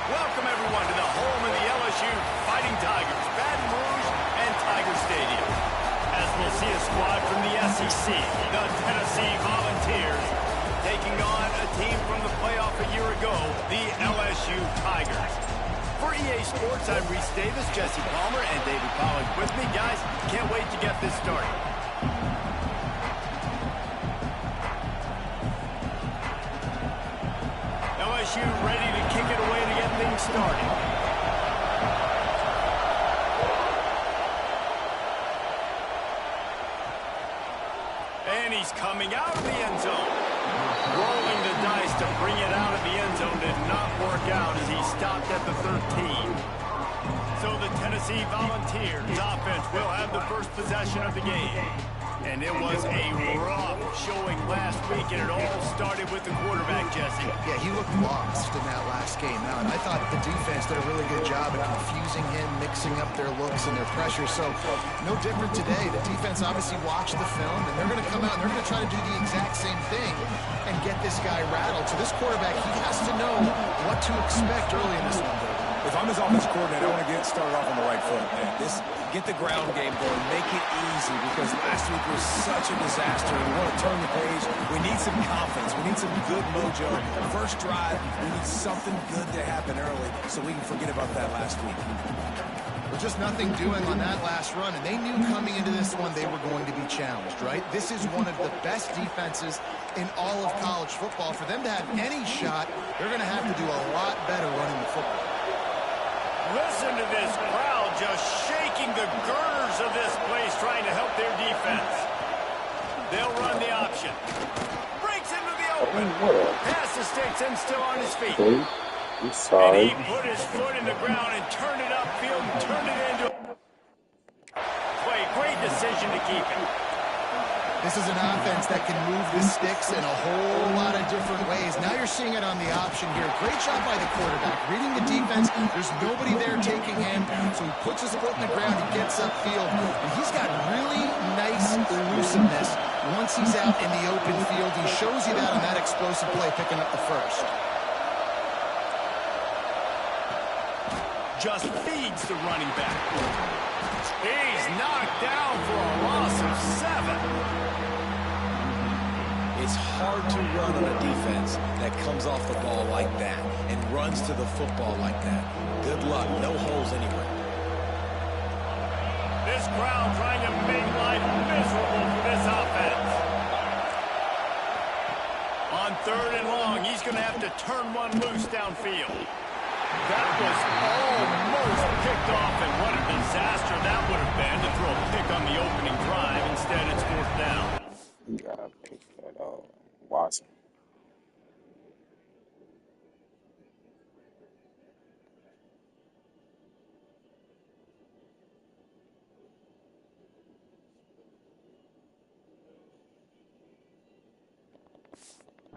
Welcome, everyone, to the home of the LSU Fighting Tigers, Baton Rouge and Tiger Stadium. As we'll see a squad from the SEC, the Tennessee Volunteers, taking on a team from the playoff a year ago, the LSU Tigers. For EA Sports, I'm Reese Davis, Jesse Palmer, and David Pollack with me. Guys, can't wait to get this started. LSU ready to kick it away to get things started. And he's coming out of the end zone. Rolling the dice to bring it out of the end zone did not work out as he stopped at the 13. So the Tennessee Volunteers offense will have the first possession of the game. And it was a rough showing last week, and it all started with the quarterback, Jesse. Yeah, he looked lost in that last game out. And I thought the defense did a really good job of confusing him, mixing up their looks and their pressure. So no different today. The defense obviously watched the film, and they're going to come out and they're going to try to do the exact same thing and get this guy rattled. So this quarterback, he has to know what to expect early in this one. If I'm his offensive coordinator, I want to get started off on the right foot, man. Get the ground game going, make it easy, because last week was such a disaster. We want to turn the page. We need some confidence. We need some good mojo. First drive, we need something good to happen early so we can forget about that last week. Well, just nothing doing on that last run, and they knew coming into this one they were going to be challenged, right? This is one of the best defenses in all of college football. For them to have any shot, they're going to have to do a lot better running the football. Listen to this crowd just shaking the girders of this place, trying to help their defense. They'll run the option. Breaks into the open. Pass escapes him still on his feet. And he put his foot in the ground and turned it upfield and turned it into play. Great decision to keep it. This is an offense that can move the sticks in a whole lot of different ways. Now you're seeing it on the option here. Great job by the quarterback. Reading the defense, there's nobody there taking him, so he puts his foot in the ground, he gets upfield, and he's got really nice elusiveness once he's out in the open field. He shows you that on that explosive play, picking up the first. Just feeds the running back. He's knocked down for a loss of 7. It's hard to run on a defense that comes off the ball like that and runs to the football like that. Good luck. No holes anywhere. This crowd trying to make life miserable for this offense. On 3rd and long, he's going to have to turn one loose downfield. That was almost picked off, and what a disaster that would have been to throw a pick on the opening drive. Instead, it's 4th down. You gotta pick that up. Watson.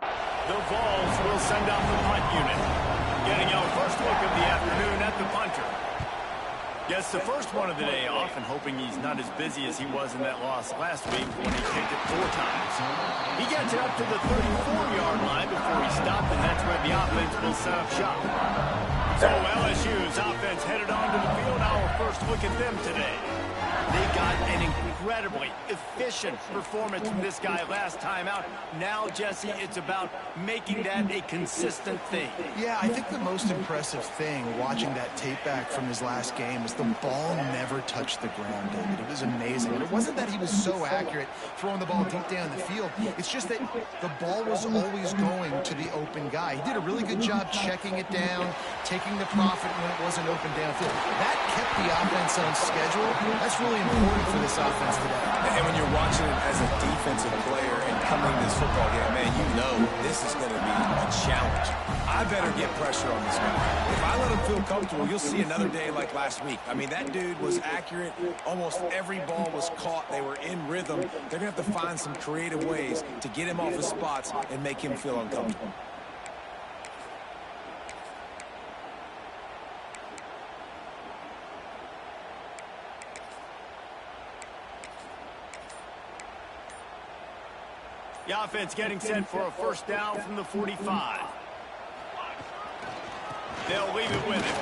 The Vols will send out the punt unit. Getting our first look of the afternoon at the punter. Gets the first one of the day off, and hoping he's not as busy as he was in that loss last week when he kicked it 4 times. He gets it up to the 34-yard line before he stopped, and that's where the offense will set up shop. So LSU's offense headed onto the field. Our first look at them today. They got an incredibly efficient performance from this guy last time out. Now, Jesse, it's about making that a consistent thing. Yeah, I think the most impressive thing watching that tape back from his last game is the ball never touched the ground, David. It was amazing. And it wasn't that he was so accurate throwing the ball deep down the field. It's just that the ball was always going to the open guy. He did a really good job checking it down, taking the profit when it wasn't open downfield. That kept the offense on schedule. That's really important for this offense today. And when you're watching it as a defensive player and coming to this football game, man, you know this is going to be a challenge. I better get pressure on this guy. If I let him feel comfortable, you'll see another day like last week. I mean, that dude was accurate. Almost every ball was caught. They were in rhythm. They're going to have to find some creative ways to get him off his spots and make him feel uncomfortable. The offense getting set for a first down from the 45. They'll leave it with him.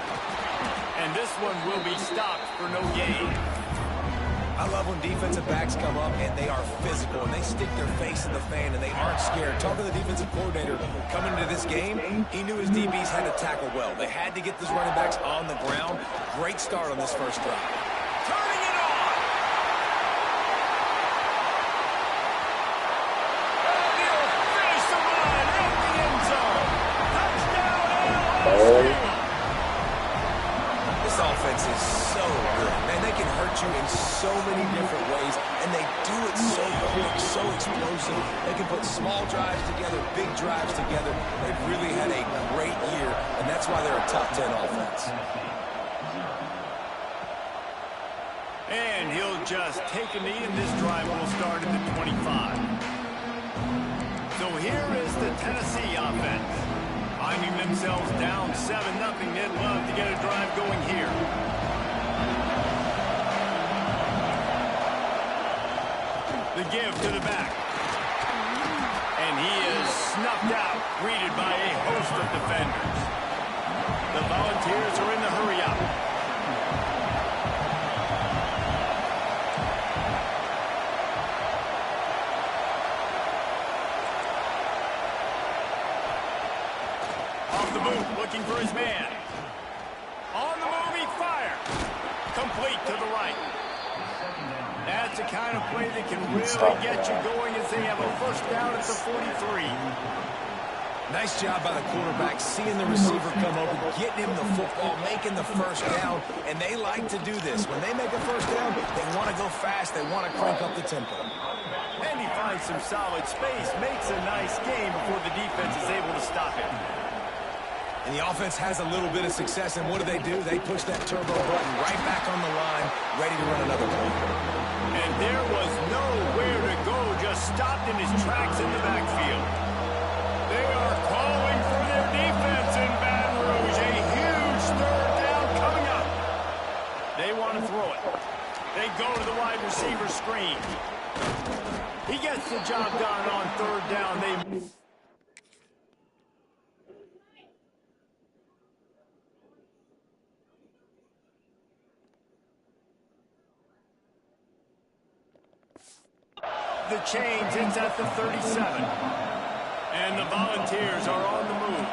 And this one will be stopped for no gain. I love when defensive backs come up and they are physical and they stick their face in the fan and they aren't scared. Talk to the defensive coordinator coming into this game. He knew his DBs had to tackle well. They had to get these running backs on the ground. Great start on this first drive. Turning it on. And he'll finish the run in the end zone. Touchdown, LSU. This offense is so good. Man, they can hurt you in so many different ways, and they do it so quick, so explosive. They can put small drives together, big drives together. They've really had a great year, and that's why they're a top 10 offense. And he'll just take a knee, and this drive will start at the 25. So here is the Tennessee offense. Finding themselves down 7-0, they'd love to get a drive going here. The give to the back. And he is snuffed out, greeted by a host of defenders. The Volunteers are in the hurry-up. Off the boot, looking for his man. On the move, he fires. Complete to the right. That's the kind of play that can really get you going as they have a first down at the 43. Nice job by the quarterback, seeing the receiver come open, getting him the football, making the first down, and they like to do this. When they make a first down, they want to go fast, they want to crank up the tempo. And he finds some solid space, makes a nice game before the defense is able to stop him. And the offense has a little bit of success, and what do? They push that turbo button right back on the line, ready to run another play. And there was nowhere to go, just stopped in his tracks in the backfield. They are calling for their defense in Baton Rouge. A huge third down coming up. They want to throw it. They go to the wide receiver screen. He gets the job done on third down. The chains, it's at the 37. And the Volunteers are on the move.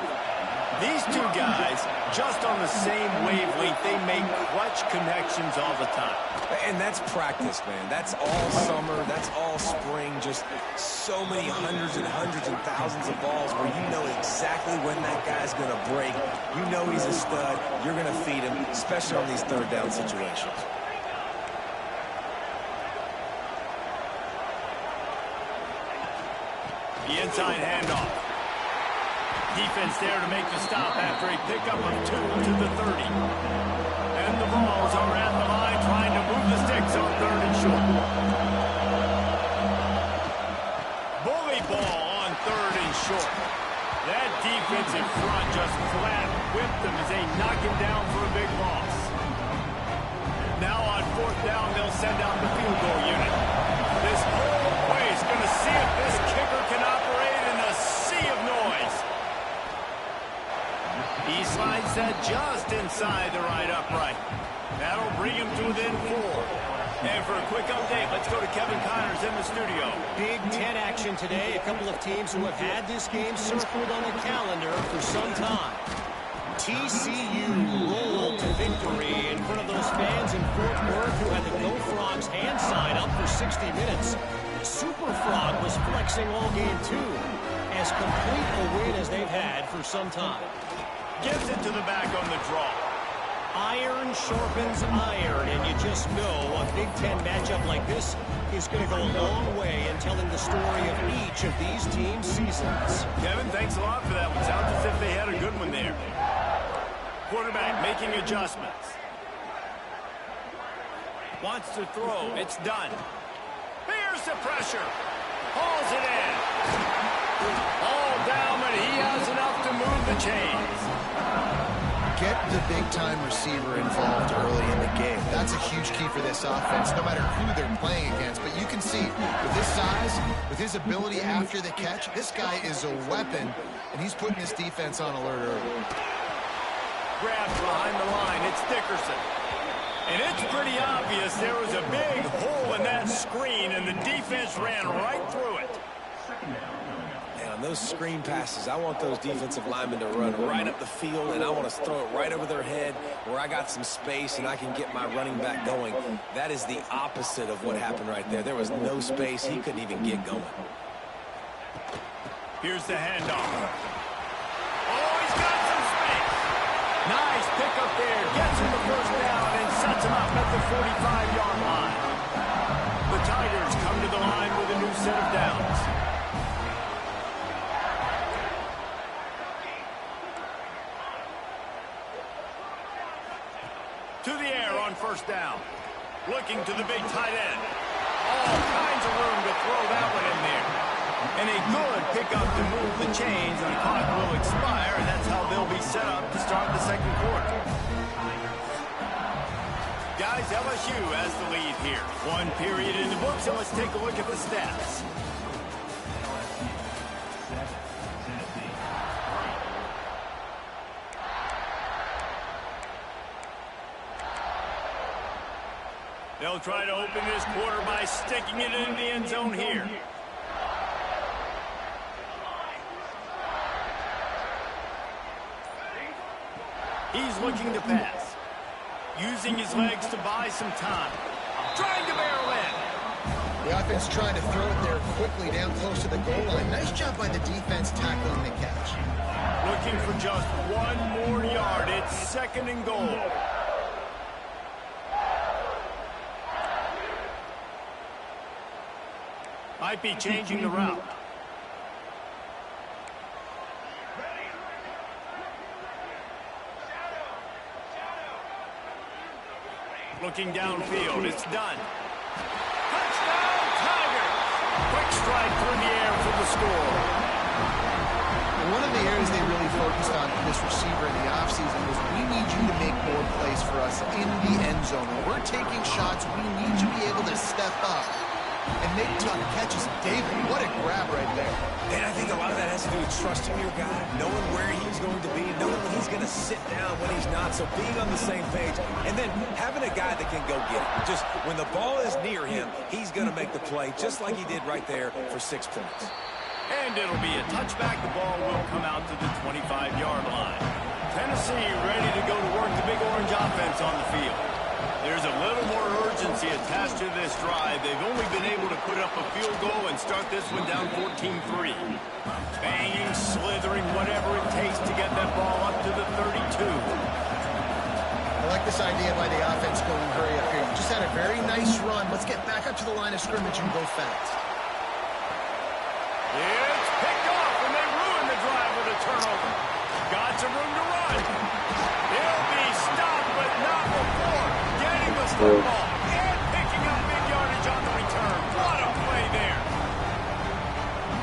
These two guys, just on the same wavelength, they make clutch connections all the time. And that's practice, man. That's all summer. That's all spring. Just so many hundreds and thousands of balls where you know exactly when that guy's going to break. You know he's a stud. You're going to feed him, especially on these third down situations. The inside handoff. Defense there to make the stop after a pickup of 2 to the 30. And the Vols are at the line trying to move the sticks on third and short. Bully ball on third and short. That defensive front just flat whipped them as they knock him down for a big loss. Now on fourth down, they'll send out the field goal unit. This whole place going to see if this kicker can operate in a sea of noise. He slides that just inside the right upright. That'll bring him to within 4. And for a quick update, let's go to Kevin Connors in the studio. Big Ten action today. A couple of teams who have had this game circled on the calendar for some time. TCU rolled to victory in front of those fans in Fort Worth who had the Go Frogs hand sign up for 60 minutes. Super Frog was flexing all game too. As complete a win as they've had for some time. Gives it to the back on the draw. Iron sharpens iron, and you just know a Big Ten matchup like this is going to go a long way in telling the story of each of these teams' seasons. Kevin, thanks a lot for that one. Sounds as if they had a good one there. Quarterback making adjustments. Wants to throw. It's done. Here's the pressure. Hauls it in. All down, but he has enough to move the chains. Get the big-time receiver involved early in the game. That's a huge key for this offense, no matter who they're playing against. But you can see, with his size, with his ability after the catch, this guy is a weapon, and he's putting this defense on alert early. grabs behind the line. It's Dickerson. And it's pretty obvious there was a big hole in that screen, and the defense ran right through it. And on those screen passes, I want those defensive linemen to run right up the field, and I want to throw it right over their head where I got some space and I can get my running back going. That is the opposite of what happened right there. There was no space. He couldn't even get going. Here's the handoff. Oh, he's got some space. Nice pickup there. Gets him the first down and sets him up at the 45-yard line. The Tigers come to the line with a new set of downs. To the air on first down. Looking to the big tight end. All kinds of room to throw that one in there. And a good pickup to move the chains, and the clock will expire, and that's how they'll be set up to start the second quarter. Guys, LSU has the lead here. One period in the books, and let's take a look at the stats. They'll try to open this quarter by sticking it into the end zone here. He's looking to pass. Using his legs to buy some time. Trying to barrel in. The offense trying to throw it there quickly down close to the goal line. Nice job by the defense tackling the catch. Looking for just one more yard. It's second and goal. Might be changing the route. Looking downfield. It's done. Touchdown, Tigers! Quick strike through the air for the score. One of the areas they really focused on for this receiver in the offseason was we need you to make more plays for us in the end zone. When we're taking shots, we need you to be able to step up and make tough catches. David, what a grab right there. And I think a lot of that has to do with trusting your guy, knowing where he's going to be, knowing when he's going to sit down, when he's not, so being on the same page, and then having a guy that can go get it. Just when the ball is near him, he's going to make the play, just like he did right there for 6 points. And it'll be a touchback. The ball will come out to the 25-yard line. Tennessee ready to go to work the Big Orange offense on the field. There's a little more urgency attached to this drive. They've only been able to put up a field goal and start this one down 14-3. Banging, slithering, whatever it takes to get that ball up to the 32. I like this idea by the offense going hurry up here. You just had a very nice run. Let's get back up to the line of scrimmage and go fast. It's picked off, and they ruin the drive with a turnover. Got some room to run. He'll be stopped, but not before getting the football and picking up big yardage on the return. What a play there.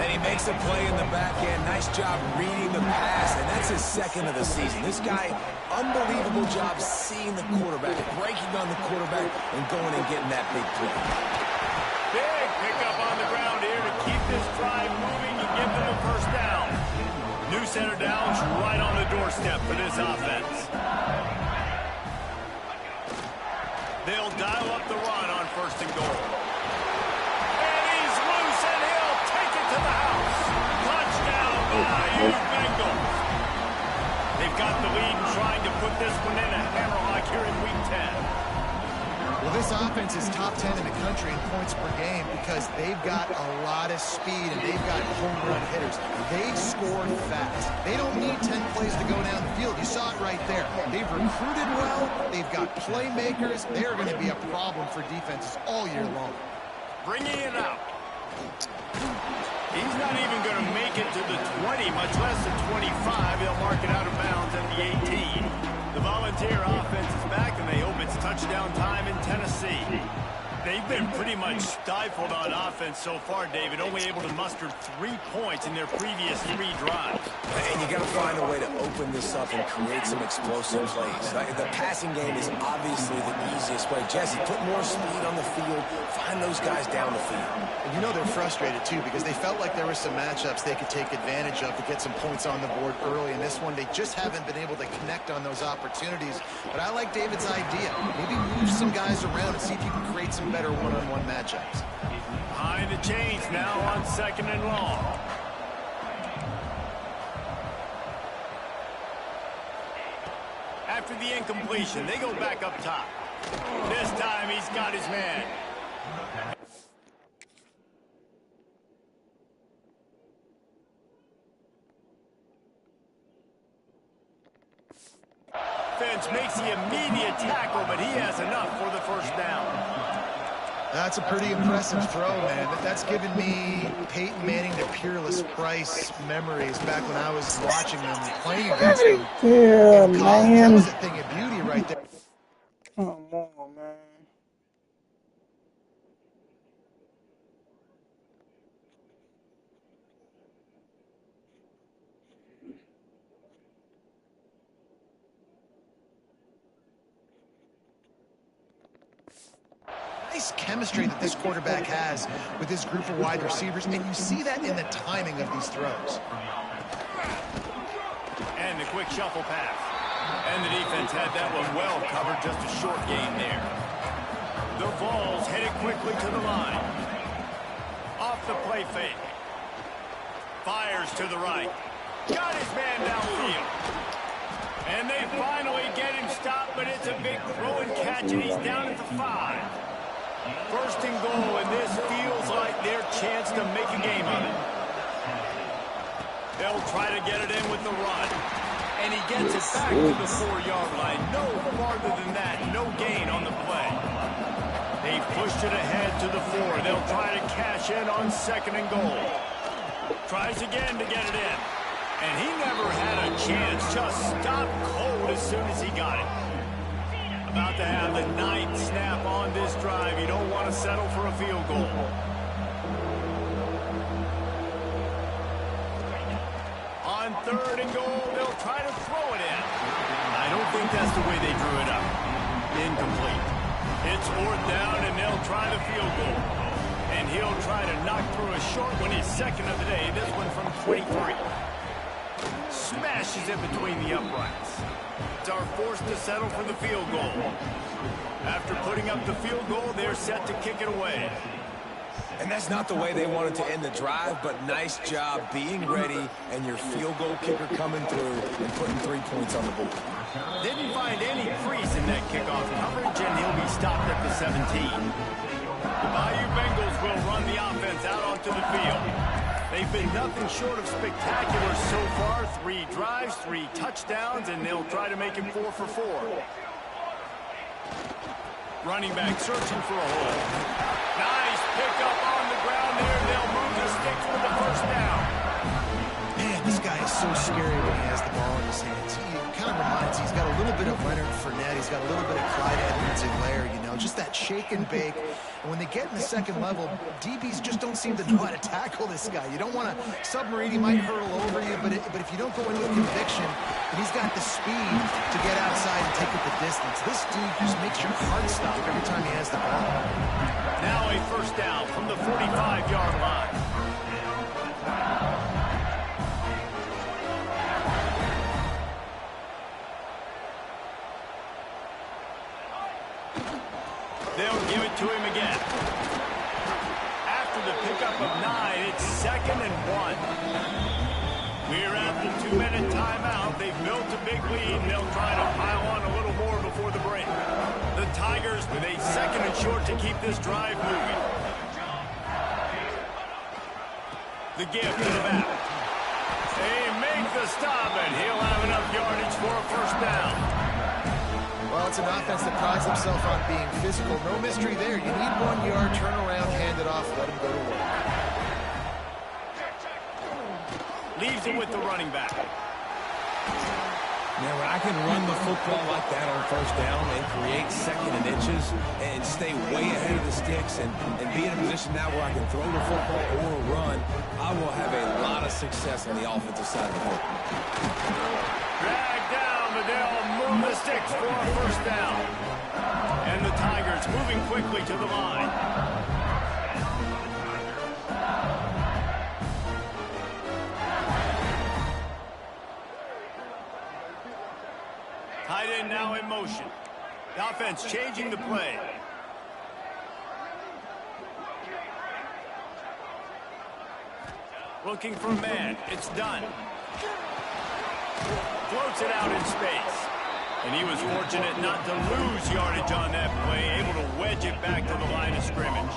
And he makes a play in the back end. Nice job reading the pass, and that's his second of the season. This guy, unbelievable job seeing the quarterback, breaking on the quarterback, and going and getting that big play. Big pickup on the ground here to keep this drive moving and give them a first down. New center downs right on the doorstep for this offense. They'll dial up the run on first and goal. And he's loose, and he'll take it to the house. Touchdown, Bayou Bengals. They've got the lead and trying to put this one in a hammerlock here in Week 10. Well, this offense is top 10 in the country in points per game because they've got a lot of speed and they've got home run hitters. They score fast. They don't need 10 plays to go down the field. You saw it right there. They've recruited well. They've got playmakers. They are going to be a problem for defenses all year long. Bringing it out. He's not even going to make it to the 20, much less the 25. They'll mark it out of bounds at the 18. The Volunteer offense is back, and they hope it's touchdown time in Tennessee. They've been pretty much stifled on offense so far, David. Only able to muster 3 points in their previous 3 drives. And you got to find a way to open this up and create some explosive plays. The passing game is obviously the easiest way. Jesse, put more speed on the field. Find those guys down the field. And you know they're frustrated, too, because they felt like there were some matchups they could take advantage of to get some points on the board early. In this one, they just haven't been able to connect on those opportunities. But I like David's idea. Maybe move some guys around and see if you can create some better one-on-one matchups. Behind the chains now on 2nd and long. After the incompletion, they go back up top. This time he's got his man. Defense makes the immediate tackle, but he has enough for the first down. That's a pretty impressive throw, man. That's given me Peyton Manning to Peerless Price memories back when I was watching them playing against him. Yeah, man. That was a thing of beauty right there. Come on, man. Nice chemistry that this quarterback has with this group of wide receivers, and you see that in the timing of these throws. And the quick shuffle pass. And the defense had that one well covered, just a short gain there. The Vols headed quickly to the line. Off the play fake. Fires to the right. Got his man downfield. And they finally get him stopped, but it's a big throw and catch, and he's down at the 5. First and goal, and this feels like their chance to make a game of it. They'll try to get it in with the run. And he gets it back to the 4-yard line. No farther than that. No gain on the play. They pushed it ahead to the 4. They'll try to cash in on 2nd and goal. Tries again to get it in. And he never had a chance. Just stopped cold as soon as he got it. About to have the 9th snap on this drive. You don't want to settle for a field goal. On 3rd and goal, they'll try to throw it in. I don't think that's the way they drew it up. Incomplete. It's 4th down, and they'll try the field goal. And he'll try to knock through a short one, his 2nd of the day. This one from 23. Smashes it between the uprights. Are forced to settle for the field goal. After putting up the field goal, they're set to kick it away. And that's not the way they wanted to end the drive, but nice job being ready and your field goal kicker coming through and putting 3 points on the board. Didn't find any crease in that kickoff coverage, and he'll be stopped at the 17. The Bayou Bengals will run the offense out onto the field. They've been nothing short of spectacular so far. 3 drives, 3 touchdowns, and they'll try to make him 4 for 4. Running back searching for a hole. Nice pickup on the ground there. They'll move the sticks for the first down. Man, this guy is so scary when he has the ball in his hands. He kind of reminds me, he's got a little bit of Leonard Fournette. He's got a little bit of Clyde Edwards-Helaire, you know, just that shake and bake. And when they get in the 2nd level, DBs just don't seem to know how to tackle this guy. You don't want to submarine. He might hurtle over you, but if you don't go in with conviction, and he's got the speed to get outside and take it the distance. This dude just makes your heart stop every time he has the ball. Now a first down from the 45-yard line. They'll give it to him again. After the pickup of 9, it's 2nd and 1. We're at the 2-minute timeout. They've built a big lead, and they'll try to pile on a little more before the break. The Tigers with a 2nd and short to keep this drive moving. The give to the back. They make the stop, and he'll have enough yardage for a first down. Well, it's an offense that prides themselves on being physical. No mystery there. You need 1 yard, turn around, hand it off, let him go to work. Leaves it with the running back. Man, when I can run the football like that on first down and create second and inches and stay way ahead of the sticks and be in a position now where I can throw the football or run, I will have a lot of success on the offensive side of the football. Drag down, but they'll move the sticks for a first down. And the Tigers moving quickly to the line. Tight end now in motion. The offense changing the play. Looking for man. It's done. Floats it out in space. And he was fortunate not to lose yardage on that play, able to wedge it back to the line of scrimmage.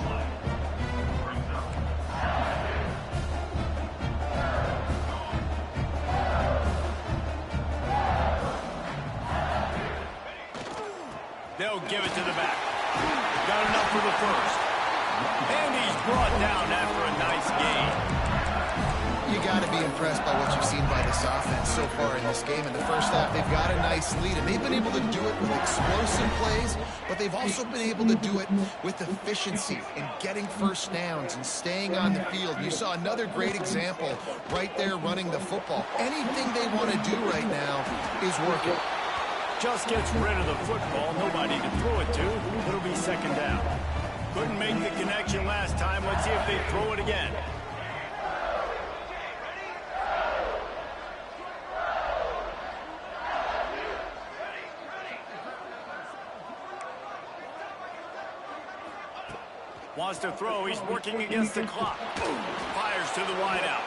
They'll give it to the back. Got enough for the first. And he's brought down after a nice gain. You got to be impressed by what you've seen by this offense so far in this game. In the first half, they've got a nice lead, and they've been able to do it with explosive plays, but they've also been able to do it with efficiency and getting first downs and staying on the field. You saw another great example right there running the football. Anything they want to do right now is working. Just gets rid of the football. Nobody to throw it to. It'll be second down. Couldn't make the connection last time. Let's see if they throw it again. Wants to throw. He's working against the clock. Fires to the wideout.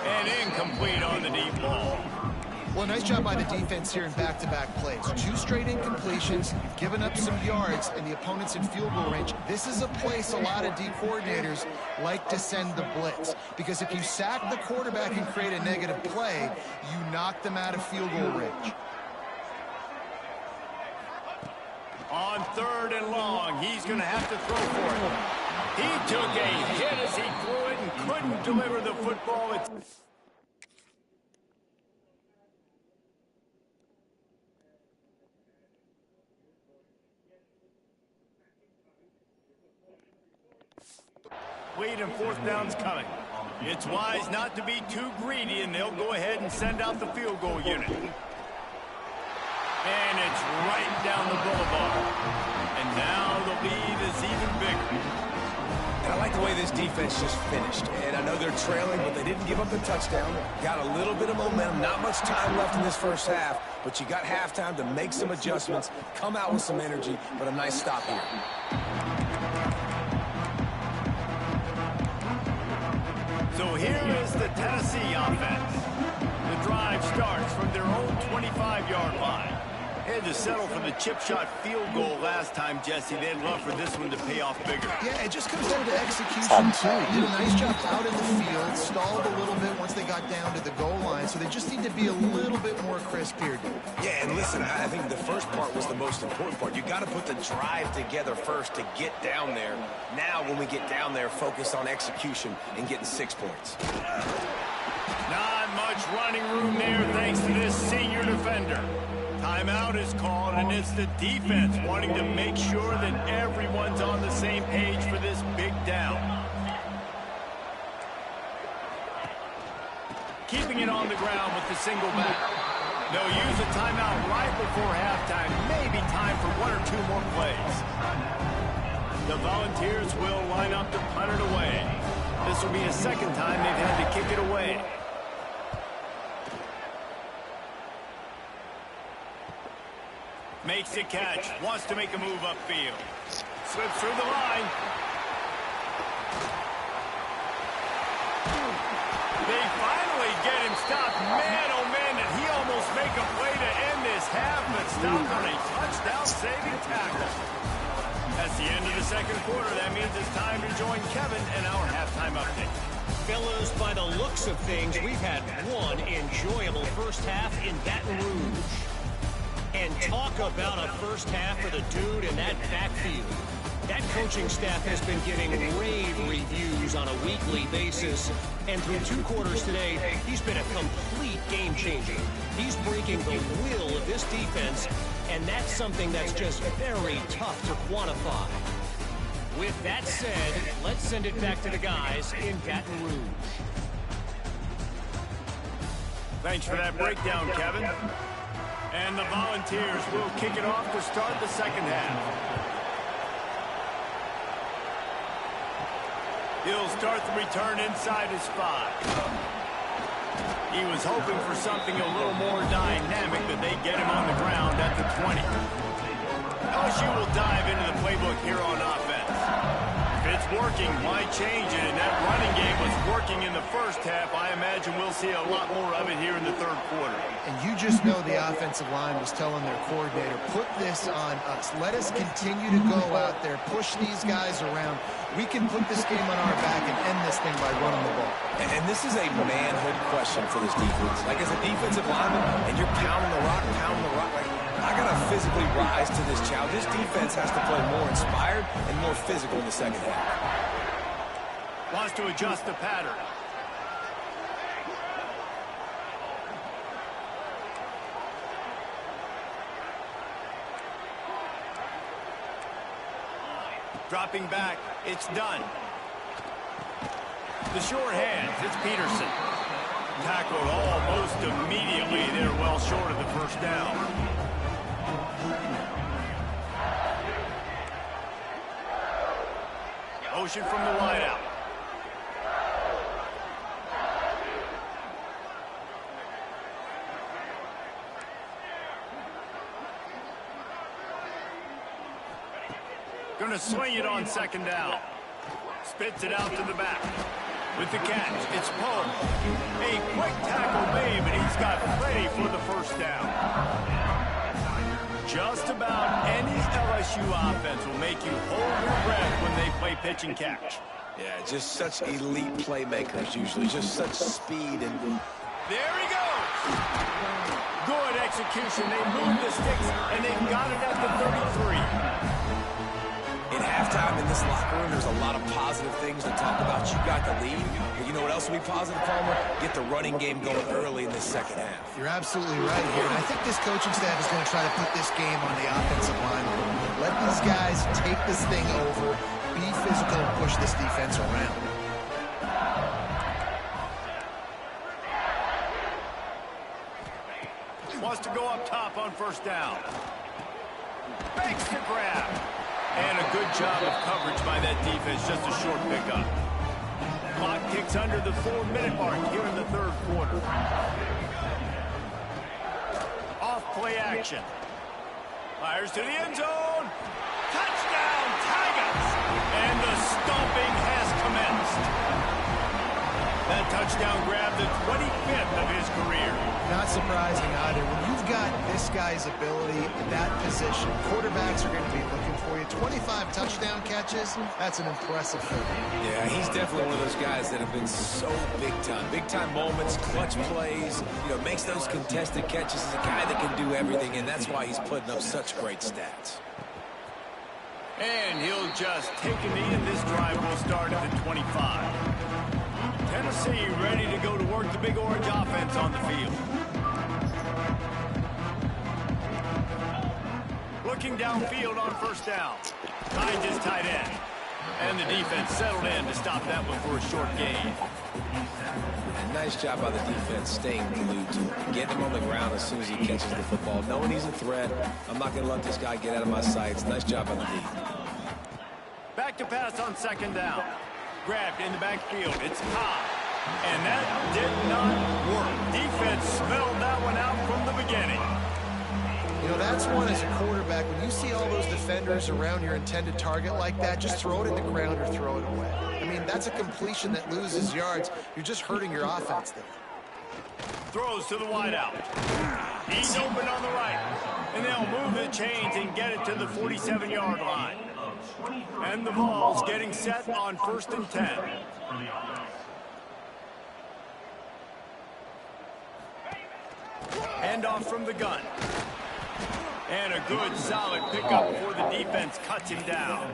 And incomplete on the deep ball. Well, nice job by the defense here in back-to-back plays. 2 straight incompletions, you've given up some yards, and the opponent's in field goal range. This is a place a lot of D coordinators like to send the blitz, because if you sack the quarterback and create a negative play, you knock them out of field goal range. On 3rd and long, he's going to have to throw for it. He took a hit as he threw it and couldn't deliver the football. Lead and 4th down's coming. It's wise not to be too greedy, and they'll go ahead and send out the field goal unit. And it's right down the boulevard. And now the lead is even bigger. And I like the way this defense just finished. And I know they're trailing, but they didn't give up the touchdown. Got a little bit of momentum. Not much time left in this first half, but you got halftime to make some adjustments, come out with some energy, but a nice stop here. So here is the Tennessee offense. The drive starts from their own 25-yard line. Had to settle for the chip shot field goal last time, Jesse. They'd love for this one to pay off bigger. Yeah, it just comes down to execution, too. Did a nice job out in the field, stalled a little bit once they got down to the goal line, so they just need to be a little bit more crisp here. Yeah, and listen, I think the first part was the most important part. You got to put the drive together first to get down there. Now, when we get down there, focus on execution and getting 6 points. Not much running room there thanks to this senior defender. Timeout is called, and it's the defense wanting to make sure that everyone's on the same page for this big down. Keeping it on the ground with the single back. They'll use a timeout right before halftime. Maybe time for 1 or 2 more plays. The Volunteers will line up to punt it away. This will be the second time they've had to kick it away. Makes a catch, wants to make a move upfield. Slips through the line. They finally get him stopped. Man, oh man, did he almost make a play to end this half, but stopped on a touchdown-saving tackle. That's the end of the second quarter. That means it's time to join Kevin in our halftime update. Fellas, by the looks of things, we've had one enjoyable first half in Baton Rouge. And talk about a first half for the dude in that backfield. That coaching staff has been getting rave reviews on a weekly basis. And through 2 quarters today, he's been a complete game changer. He's breaking the will of this defense, and that's something that's just very tough to quantify. With that said, let's send it back to the guys in Baton Rouge. Thanks for that breakdown, Kevin. And the Volunteers will kick it off to start the second half. He'll start the return inside his 5. He was hoping for something a little more dynamic, but they get him on the ground at the 20. LSU will dive into the playbook here on offense. If it's working, why change it? And that running game was working in the first half. I imagine we'll see a lot more of it here in the third quarter. And you just know the offensive line was telling their coordinator, put this on us. Let us continue to go out there, push these guys around. We can put this game on our back and end this thing by running the ball. And this is a manhood question for this defense. Like, as a defensive lineman, and you're pounding the rock, like, I got to physically rise to this challenge. This defense has to play more inspired and more physical in the second half. Wants to adjust the pattern. Dropping back, it's done. The short hands, it's Peterson. Tackled almost immediately. They're well short of the first down. Motion from the wideout. Going to swing it on second down. Spits it out to the back. With the catch, it's Poe. A quick tackle made, but he's got Freddie for the first down. Just about any LSU offense will make you hold your breath when they play pitch and catch. Yeah, just such elite playmakers usually. Just such speed. And there he goes. Good execution. They moved the sticks, and they've got it at the 33. In halftime in this locker room, there's a lot of positive things to talk about. You got the lead. But you know what else will be positive, Palmer? Get the running game going early in this second half. You're absolutely right here. And I think this coaching staff is going to try to put this game on the offensive line a little bit. Let these guys take this thing over, be physical, and push this defense around. Wants to go up top on first down. Makes the grab. And a good job of coverage by that defense. Just a short pickup. Clock ticks under the 4-minute mark here in the third quarter. Off play action. Fires to the end zone. Touchdown, Tigers! And the stomping has commenced. That touchdown grab, the 25th of his career. Not surprising either. When you've got this guy's ability in that position, quarterbacks are going to be looking for you. 25 touchdown catches, that's an impressive feat. Yeah, he's definitely one of those guys that have been so big time. Big time moments, clutch plays, you know, makes those contested catches. He's a guy that can do everything, and that's why he's putting up such great stats. And he'll just take a knee, and this drive will start at the 25. Tennessee ready to go to work the Big Orange offense on the field. Looking downfield on first down. Finds his tight end. And the defense settled in to stop that one for a short gain. Nice job by the defense staying glued to him. Getting him on the ground as soon as he catches the football. Knowing he's a threat. I'm not going to let this guy get out of my sights. Nice job by the D. Back to pass on second down. Grabbed in the backfield. It's high. And that did not work. Defense smelled that one out from the beginning. You know, that's one as a quarterback. When you see all those defenders around your intended target like that, just throw it in the ground or throw it away. I mean, that's a completion that loses yards. You're just hurting your offense there. Throws to the wideout. He's open on the right. And they'll move the chains and get it to the 47-yard line. And the ball's getting set on 1st and 10. Hand off from the gun. And a good, solid pickup before the defense cuts him down.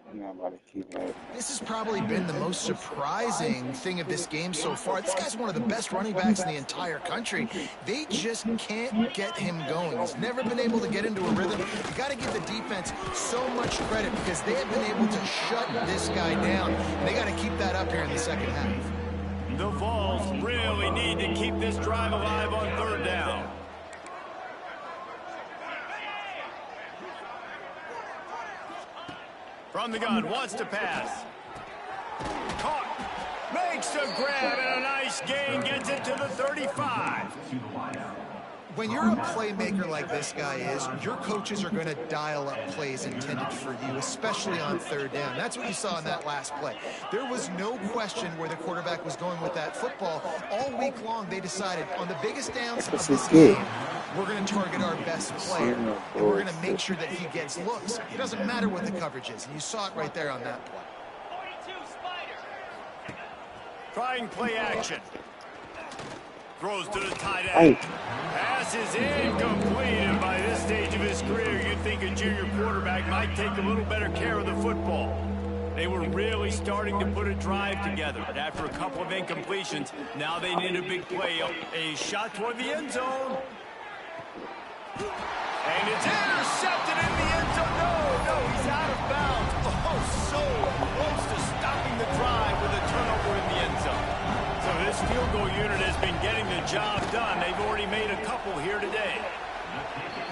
I'm not about to keep it. This has probably been the most surprising thing of this game so far. This guy's one of the best running backs in the entire country. They just can't get him going. He's never been able to get into a rhythm. You got to give the defense so much credit because they have been able to shut this guy down. And they got to keep that up here in the second half. The Vols really need to keep this drive alive on third down. From the gun, wants to pass. Caught. Makes a grab and a nice gain. Gets it to the 35. When you're a playmaker like this guy is, your coaches are going to dial up plays intended for you, especially on third down. That's what you saw in that last play. There was no question where the quarterback was going with that football. All week long, they decided on the biggest downs of this game, we're going to target our best player, and we're going to make sure that he gets looks. It doesn't matter what the coverage is, and you saw it right there on that play. Trying play action. Throws to the tight end. Pass is incomplete, and by this stage of his career, you'd think a junior quarterback might take a little better care of the football. They were really starting to put a drive together. But after a couple of incompletions, now they need a big play. A shot toward the end zone. And it's intercepted in the end zone. No, he's out of bounds. Oh, so close to stopping the drive with a turnover in the end zone. So this field goal unit has been getting the job done. They've already made a couple here today.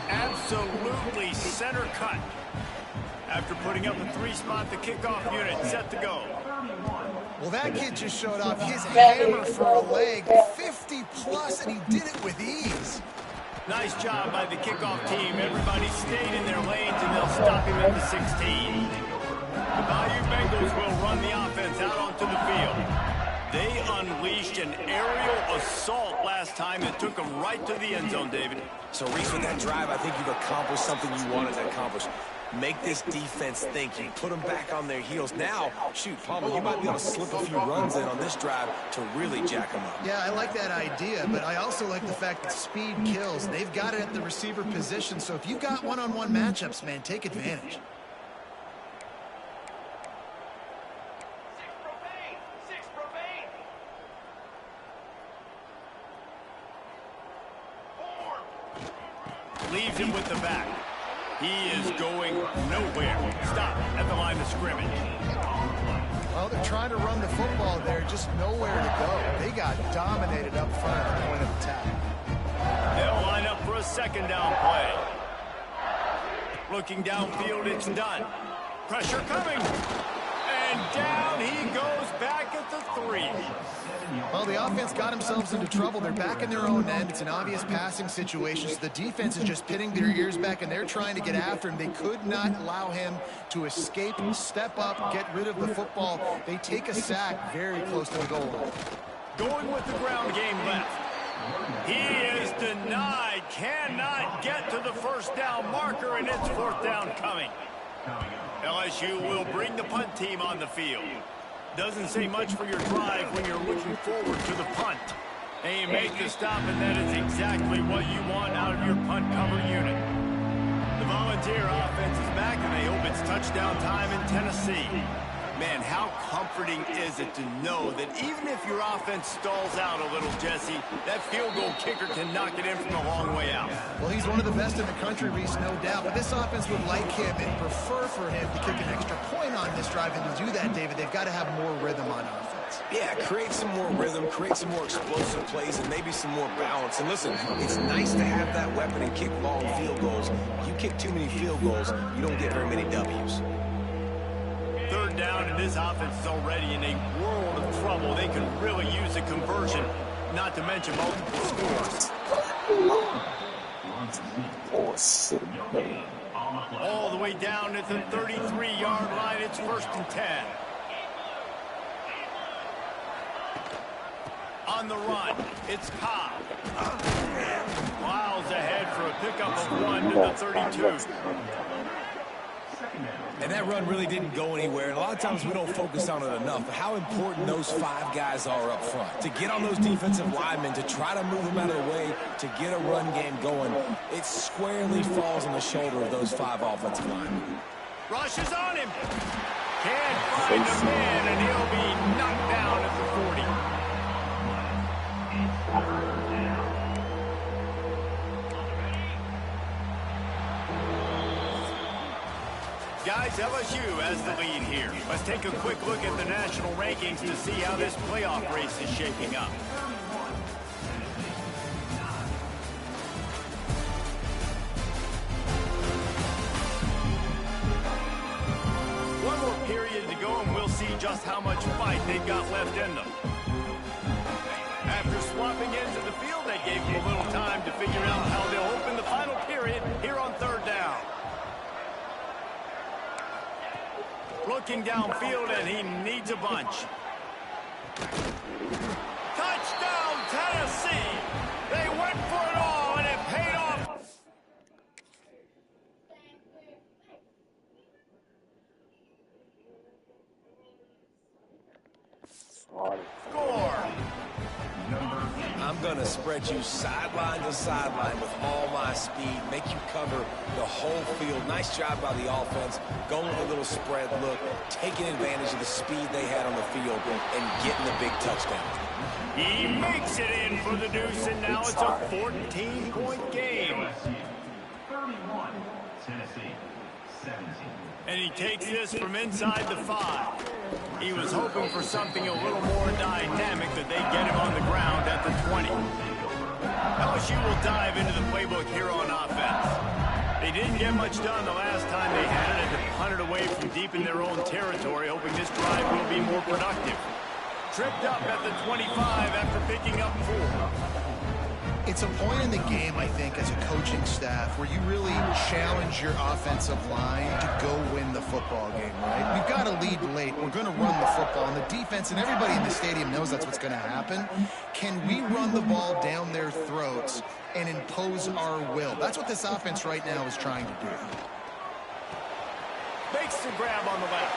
Absolutely center cut. After putting up a three-spot, the kickoff unit set to go. Well, that kid just showed off his hammer for a leg, 50-plus, and he did it with ease. Nice job by the kickoff team. Everybody stayed in their lanes, and they'll stop him at the 16. The Bayou Bengals will run the offense out onto the field. They unleashed an aerial assault last time that took them right to the end zone, David. So, Reese, with that drive, I think you've accomplished something you wanted to accomplish. Make this defense think. You put them back on their heels. Now, shoot, Palmer, you might be able to slip a few runs in on this drive to really jack them up. Yeah, I like that idea, but I also like the fact that speed kills. They've got it at the receiver position, so if you've got one-on-one matchups, man, take advantage. Leaves him with the back. He is going nowhere. Stop at the line of scrimmage. Well, they're trying to run the football there, just nowhere to go. They got dominated up front at the point of attack. They'll line up for a second down play. Looking downfield, it's done. Pressure coming. And down he goes back at the 3. Well, the offense got themselves into trouble. They're back in their own end. It's an obvious passing situation, so the defense is just pitting their ears back, and they're trying to get after him. They could not allow him to escape, step up, get rid of the football. They take a sack very close to the goal line. Going with the ground game left. He is denied. Cannot get to the first down marker, and it's fourth down coming. LSU will bring the punt team on the field. Doesn't say much for your drive when you're looking forward to the punt. And you make the stop, and that is exactly what you want out of your punt cover unit. The Volunteer offense is back, and they hope it's touchdown time in Tennessee. Man, how comforting is it to know that even if your offense stalls out a little, Jesse, that field goal kicker can knock it in from a long way out. Well, he's one of the best in the country, Reese, no doubt. But this offense would like him and prefer for him to kick an extra point on this drive. And to do that, David, they've got to have more rhythm on offense. Yeah, create some more rhythm, create some more explosive plays, and maybe some more balance. And listen, it's nice to have that weapon and kick long field goals. You kick too many field goals, you don't get very many W's. Third down, and this offense is already in a world of trouble. They can really use a conversion, not to mention multiple scores. All the way down at the 33-yard line. It's 1st and 10. On the run, it's Cobb. Miles ahead for a pickup of 1 to the 32. And that run really didn't go anywhere. And a lot of times we don't focus on it enough. But how important those 5 guys are up front. To get on those defensive linemen, to try to move them out of the way, to get a run game going, it squarely falls on the shoulder of those 5 offensive linemen. Rushes on him. Can't find a man, and he'll be knocked down at the 40. Guys, LSU has the lead here. Let's take a quick look at the national rankings to see how this playoff race is shaping up. One more period to go, and we'll see just how much fight they've got left in them. After swapping into the field, they gave them a little time to figure out how they'll open the final period here on 3rd down. Looking downfield, and he needs a bunch. Touchdown, Tennessee! They went for it all, and it paid off. Score! I'm going to spread you sideline to sideline with all my speed, make you cover the whole field. Nice job by the offense, going with a little spread look, taking advantage of the speed they had on the field, and getting the big touchdown. He makes it in for the deuce, and now it's a 14-point game. 31, Tennessee, 17. And he takes this from inside the 5. He was hoping for something a little more dynamic, that they get him on the ground at the 20. LSU will dive into the playbook here on offense. They didn't get much done the last time they had it, and punted away from deep in their own territory, hoping this drive will be more productive. Tripped up at the 25 after picking up 4. It's a point in the game, I think, as a coaching staff where you really challenge your offensive line to go win the football game, right? We've got to lead late. We're going to run the football. And the defense and everybody in the stadium knows that's what's going to happen. Can we run the ball down their throats and impose our will? That's what this offense right now is trying to do. Makes the grab on the left.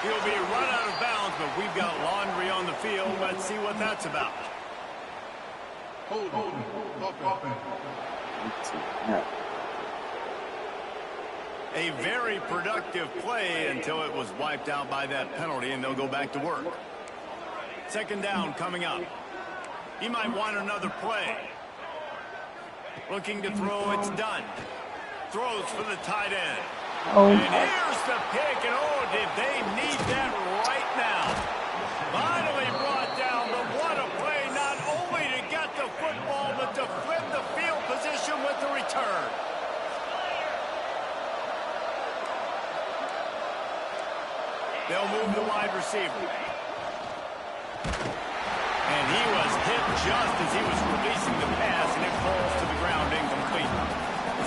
He'll be run out of bounds, but we've got laundry on the field. Let's see what that's about. A very productive play until it was wiped out by that penalty, and they'll go back to work. 2nd down coming up. He might want another play. Looking to throw, it's done. Throws for the tight end. And here's the pick, and oh, did they need that right now. Finally brought down, but what a play, not only to get the football, but to flip the field position with the return. They'll move the wide receiver. And he was hit just as he was releasing the pass, and it falls to the ground incomplete.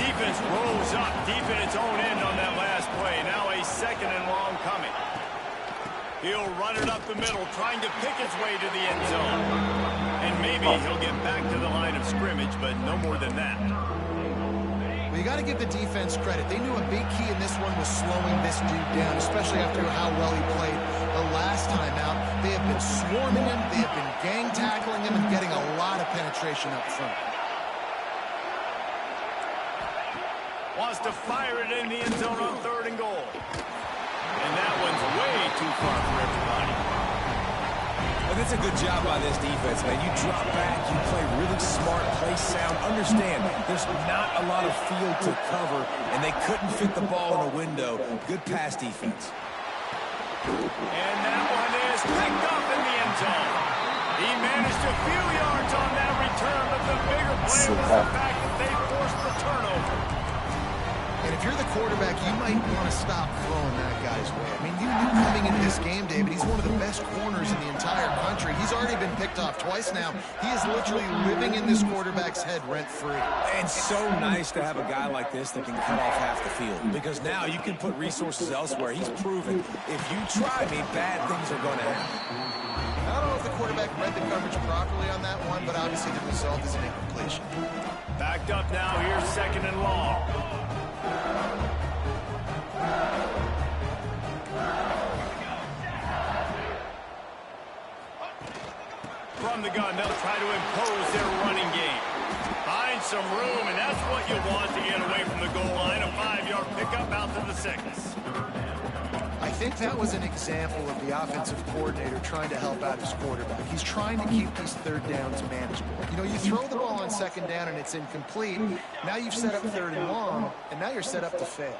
Defense rolls up deep in its own end on that last play. Now a 2nd and long coming. He'll run it up the middle, trying to pick his way to the end zone. And maybe he'll get back to the line of scrimmage, but no more than that. Well, you got to give the defense credit. They knew a big key in this one was slowing this dude down, especially after how well he played the last time out. They have been swarming him, they have been gang tackling him, and getting a lot of penetration up front. Wants to fire it in the end zone on 3rd and goal. And that one's way too far for everybody. But it's a good job by this defense, man. You drop back, you play really smart, play sound. Understand, there's not a lot of field to cover, and they couldn't fit the ball in a window. Good pass defense. And that one is picked up in the end zone. He managed a few yards on that return, but the bigger play was the fact that they forced the turnover. And if you're the quarterback, you might want to stop throwing that guy's way. I mean, you knew coming into this game, David, he's one of the best corners in the entire country. He's already been picked off twice now. He is literally living in this quarterback's head rent-free. And so nice to have a guy like this that can cut off half the field, because now you can put resources elsewhere. He's proven if you try me, bad things are going to happen. I don't know if the quarterback read the coverage properly on that one, but obviously the result is an incompletion. Backed up now, here's 2nd and long. from the gun. They'll try to impose their running game. Find some room, and that's what you want to get away from the goal line. A 5-yard pickup out to the 6. I think that was an example of the offensive coordinator trying to help out his quarterback. He's trying to keep these third downs manageable. You know, you throw the ball on second down and it's incomplete. Now you've set up third and long, and now you're set up to fail.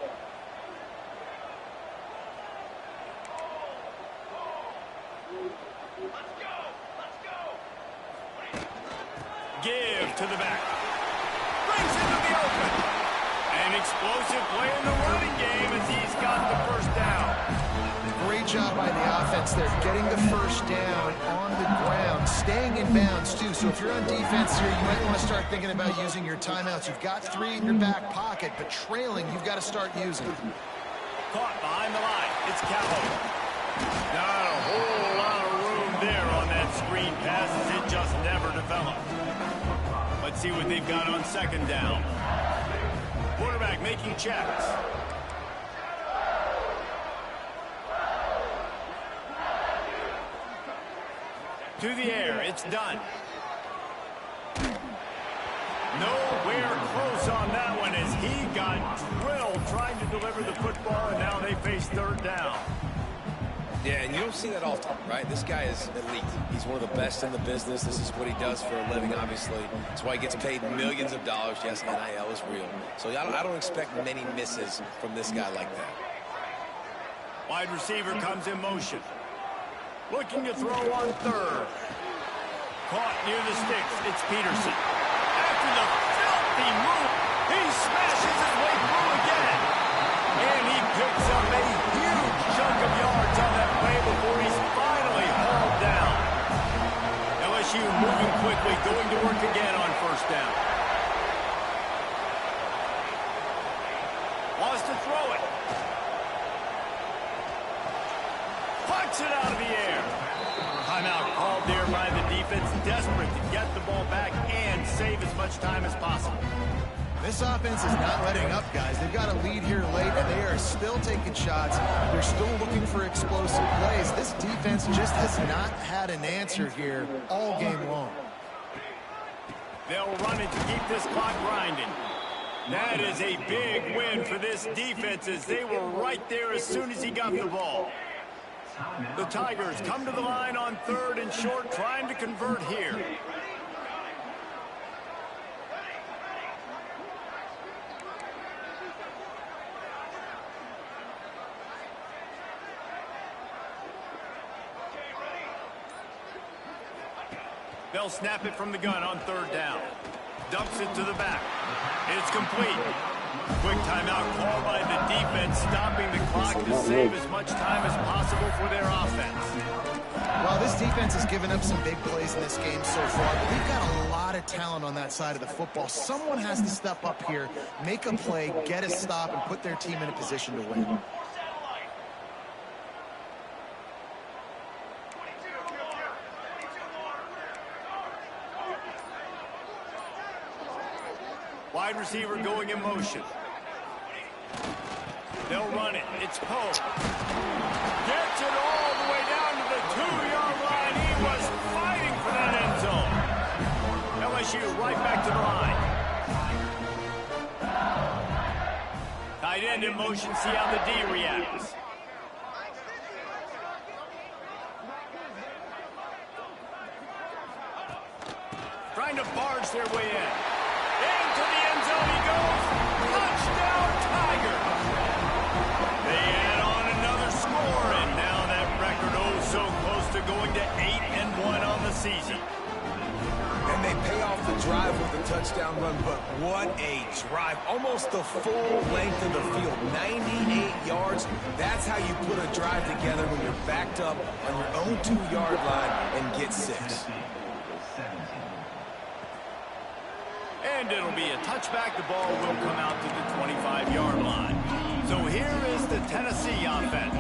Give to the back. Brings into the open. An explosive play in the running game as he's got the first down. Great job by the offense there, getting the first down on the ground, staying in bounds too. So if you're on defense here, you might want to start thinking about using your timeouts. You've got 3 in your back pocket, but trailing, you've got to start using. Caught behind the line. It's Calhoun. Not a whole lot of room there on that screen pass as it just never developed. Let's see what they've got on second down. Quarterback making checks. To the air, it's done. Nowhere close on that one as he got drilled trying to deliver the football, and now they face third down. Yeah, and you don't see that often, right? This guy is elite. He's one of the best in the business. This is what he does for a living, obviously. That's why he gets paid millions of dollars. Yes, NIL is real. So I don't expect many misses from this guy like that. Wide receiver comes in motion. Looking to throw on third. Caught near the sticks. It's Peterson. After the filthy move, he smashes his way through again. And he picks up a huge chunk of yards on that play before he's finally hauled down. LSU moving quickly, going to work again on first down. Wants to throw it. Puts it out of the air. Timeout called there by the defense, desperate to get the ball back and save as much time as possible. This offense is not letting up, guys. They've got a lead here late, and they are still taking shots. They're still looking for explosive plays. This defense just has not had an answer here all game long. They'll run it to keep this clock grinding. That is a big win for this defense as they were right there as soon as he got the ball. The Tigers come to the line on third and short, trying to convert here. They'll snap it from the gun on third down. Dumps it to the back. It's complete. Quick timeout called by the defense, stopping the clock to save as much time as possible for their offense. Well, this defense has given up some big plays in this game so far, but they've got a lot of talent on that side of the football. Someone has to step up here, make a play, get a stop, and put their team in a position to win. Wide receiver going in motion. They'll run it. It's Poe. Gets it all the way down to the 2-yard line. He was fighting for that end zone. LSU right back to the line. Tight end in motion. See how the D reacts. Trying to barge their way in. Into the end zone he goes. Touchdown, Tigers. They add on another score, and now that record so close to going to 8-1 on the season. And they pay off the drive with a touchdown run, but what a drive. Almost the full length of the field, 98 yards. That's how you put a drive together when you're backed up on your own 2-yard line and get 6. And it'll be a touchback. The ball will come out to the 25-yard line. So here is the Tennessee offense.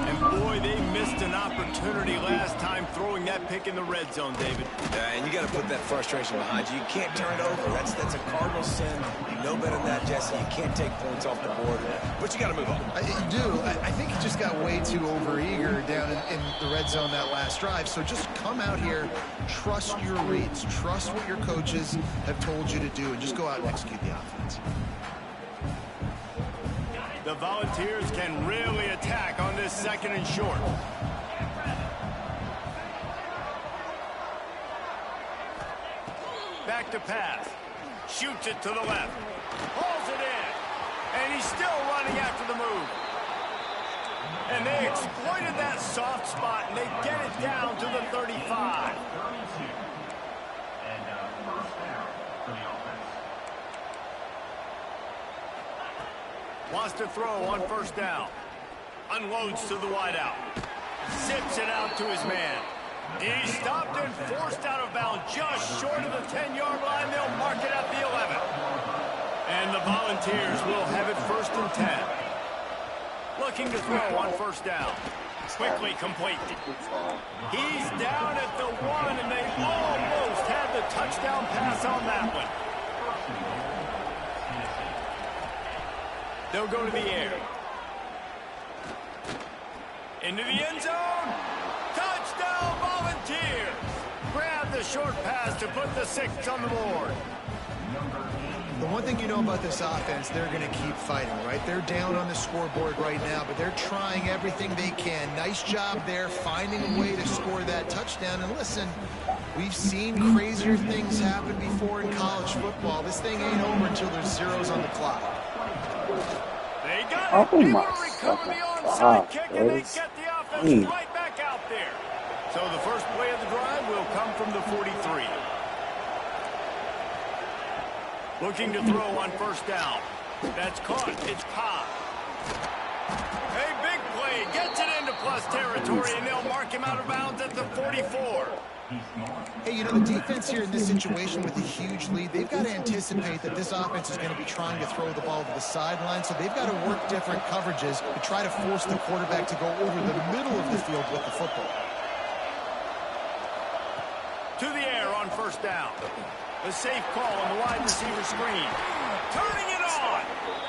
And boy, they missed an opportunity last time throwing that pick in the red zone, David. Yeah, and you got to put that frustration behind you. You can't turn it over. That's a cardinal sin. You know better than that, Jesse. You can't take points off the board. But you got to move on. You do. I think he just got way too overeager down in the red zone that last drive. So just come out here, trust your reads, trust what your coaches have told you to do, and just go out and execute the offense. The Volunteers can really attack on this 2nd and short. Back to pass. Shoots it to the left. Pulls it in. And he's still running after the move. And they exploited that soft spot, and they get it down to the 35. And first down for the offense. Wants to throw on 1st down. Unloads to the wideout. Zips it out to his man. He's stopped and forced out of bounds just short of the 10-yard line. They'll mark it at the 11. And the Volunteers will have it 1st and 10. Looking to throw on 1st down. Quickly complete. He's down at the 1, and they almost had the touchdown pass on that one. They'll go to the air. Into the end zone. Touchdown, Volunteers. Grab the short pass to put the 6 on the board. The one thing you know about this offense, they're going to keep fighting, right? They're down on the scoreboard right now, but they're trying everything they can. Nice job there, finding a way to score that touchdown. And listen, we've seen crazier things happen before in college football. This thing ain't over until there's zeros on the clock. They got it. Oh Able my to recover the God. onside kick, and they get the offense right back out there. So the first play of the drive will come from the 43. Looking to throw on 1st down. That's caught. It's Pop. A big play. Gets it into plus territory, and they'll mark him out of bounds at the 44. Hey, you know, the defense here in this situation with a huge lead, they've got to anticipate that this offense is going to be trying to throw the ball to the sideline, so they've got to work different coverages to try to force the quarterback to go over the middle of the field with the football. To the air on 1st down. A safe call on the wide receiver screen. Turning it on.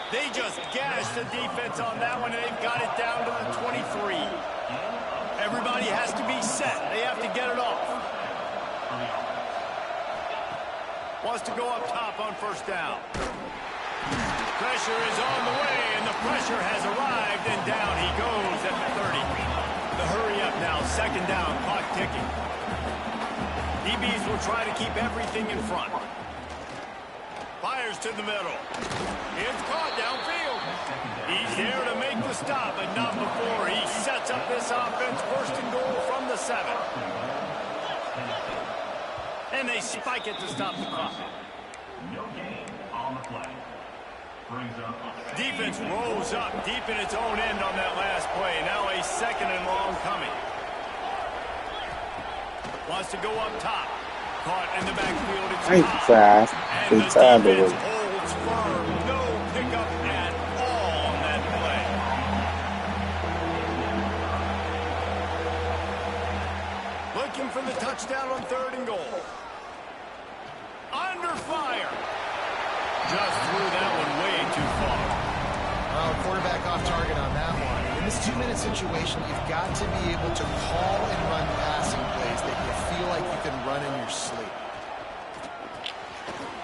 They just gashed the defense on that one, and they've got it down to the 23. Everybody has to be set. They have to get it off. Wants to go up top on 1st down. Pressure is on the way, and the pressure has arrived, and down he goes at the 30. The hurry up now, 2nd down, clock ticking. DBs will try to keep everything in front. Fires to the middle. It's caught downfield. He's there to make the stop, but not before he sets up this offense 1st and goal from the 7. And they spike it to stop the clock. No gain on the play. Brings up. Defense rolls up deep in its own end on that last play. Now a 2nd and long coming. Wants to go up top. Caught in the backfield. It's fast. And the defense holds firm. No pickup at all on that play. Looking for the touchdown on 3rd and goal. Under fire. Just threw that one way too far. Well, quarterback off target on that one. In this 2-minute situation, you've got to be able to call and run passing plays that you feel like you can run in your sleep.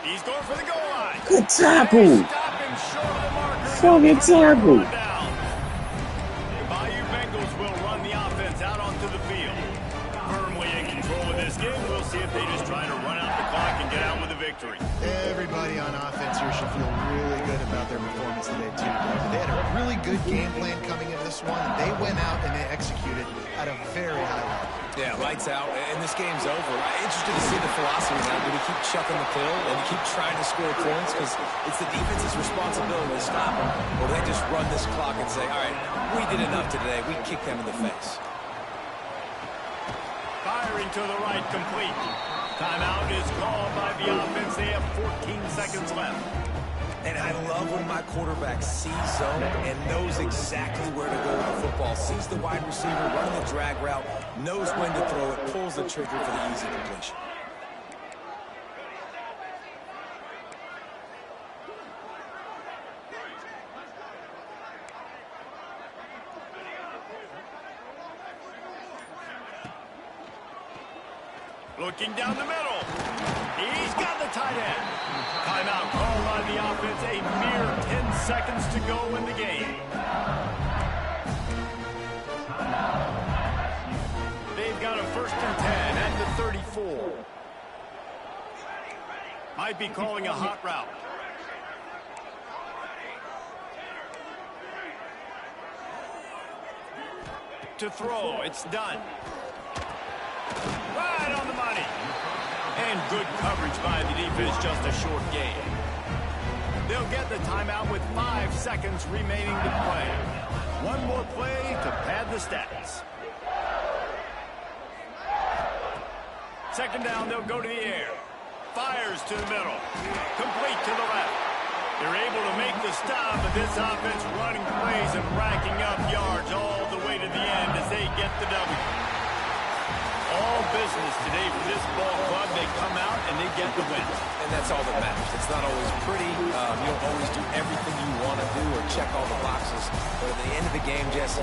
He's going for the goal line. Good tackle. Stop him short of the marker. Fucking tackle. The Bayou Bengals will run the offense out onto the field. Firmly in control of this game. We'll see if they just try to run out the clock and get out with a victory. Everybody on offense here should feel really good about their performance today, too. They had a really good game plan coming into this one, and they went out and they executed at a very high level. Yeah, lights out, and this game's over. I'm interested to see the philosophy now. Do we keep chucking the pill and keep trying to score points? Because it's the defense's responsibility to stop them. Or they just run this clock and say, all right, we did enough today. We kicked them in the face. Firing to the right, complete. Timeout is called by the offense. They have 14 seconds left. And I love when my quarterback sees zone and knows exactly where to go with the football. Sees the wide receiver running the drag route, knows when to throw it, pulls the trigger for the easy completion. Looking down the middle. He's got the tight end. Timeout called by the offense. A mere 10 seconds to go in the game. They've got a 1st and 10 at the 34. Might be calling a hot route. To throw. It's done. Right on the money. And good coverage by the defense, just a short gain. They'll get the timeout with 5 seconds remaining to play. One more play to pad the stats. 2nd down, they'll go to the air. Fires to the middle. Complete to the left. They're able to make the stop, but this offense running plays and racking up yards all the way to the end as they get the W. All business today for this ball club. They come out and they get the win. And that's all that matters. It's not always pretty. You don't always do everything you want to do or check all the boxes. But at the end of the game, Jesse,